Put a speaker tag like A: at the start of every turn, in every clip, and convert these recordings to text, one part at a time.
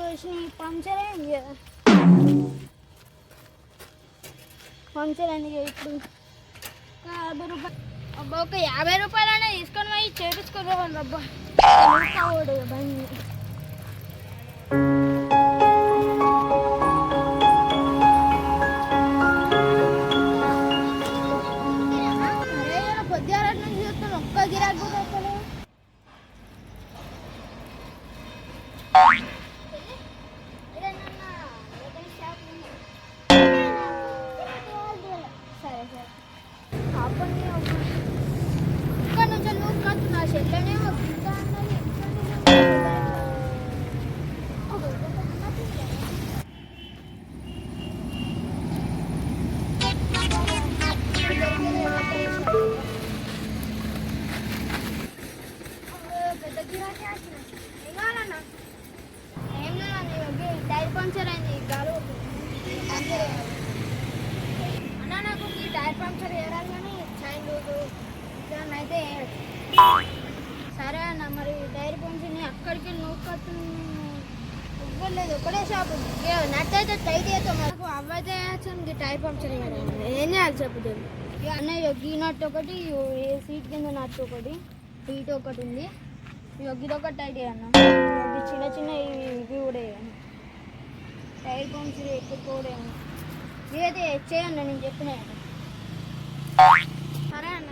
A: వచ్చి పంచర్ అయింది కదా, పంచర్ అయింది ఇప్పుడు 50 రూపాయలు. అబ్బా ఒక 50 రూపాయలనే తీసుకొని పోయి చేపించుకొని పోవాలి. అబ్బా బండి పొద్దుగాల నుంచి చూస్తాను, ఒక్క గిరాకు కూడా వస్తలేదు. సరే సరే అప్పటి ఇక్కడ నుంచి నువ్వు కట్టున్నా చెట్లనే ఇంకా అన్నది పెద్ద గిరాకీ ఏం కావాలన్నా? ఏం లేదండి, టైర్ పంక్చర్ అయింది, గాలి పంక్చర్ అన్న. నాకు ఈ టైర్ పంక్చర్ వేయాలి కానీ చైన్ లూజు దాన్ని అయితే సరే అన్న. మరి టైర్ పంక్చర్ని అక్కడికి నువ్వు కట్టు ఇవ్వలేదు, ఒకటే షాపు నట్టయితే టైట్ అయితే మనకు అవ్వైతే ఈ టైర్ పంక్చర్ వేయాలి. ఏం చేయాలి చెప్పుతుంది ఇక అన్నయ్య. గీ నట్టు ఒకటి, సీట్ కింద నట్టు ఒకటి, హీట్ ఒకటి ఉంది, ఇది ఒకటి టైట్ అన్న. చిన్న చిన్న ఇవి కూడా వేయాలి, టైర్ పంక్చర్ ఎక్కువ కూడా ఇదైతే చేయండి నేను చెప్పిన. సరే అన్న.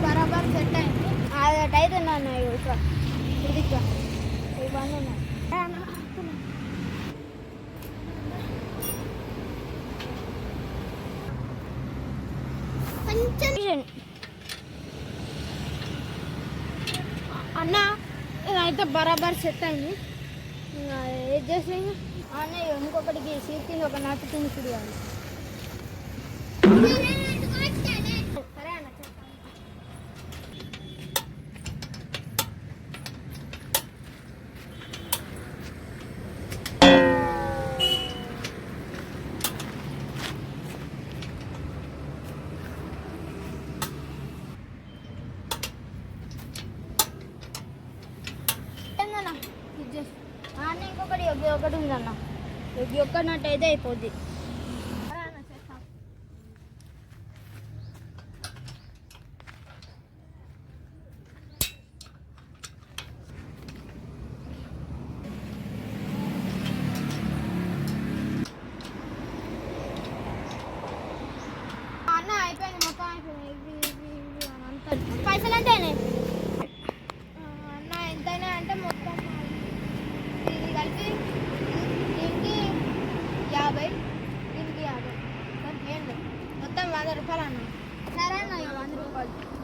A: బరాబర్ సెట్ అయింది, అది అయితే నన్ను ఇట్లా ఇదిగా ఇవన్నీ ఉన్నాయి. అన్న ఇదైతే బరాబర్ సెట్ అయింది. ఏం చేసి అన్న ఇంకొకటికి సీట్ కింద ఒక నట్టు తినిపియాలి. సరే అన్న చెప్తాను. అన్న ఇంకొకటి యొగ్గి ఒకటి ఉందన్న, యొగ్గి ఒక్కనట్టు అయితే అయిపోద్ది. అన్న అయిపోయింది, మొత్తం అయిపోయింది. అంత పైసలు అంతేనే అన్న, ఎంతైనా అంటే మొత్తం ఇది కలిపి దీనికి 50, దీనికి 50, మొత్తం 100 రూపాయలు అన్న. సరే అన్న, 100 రూపాయలు.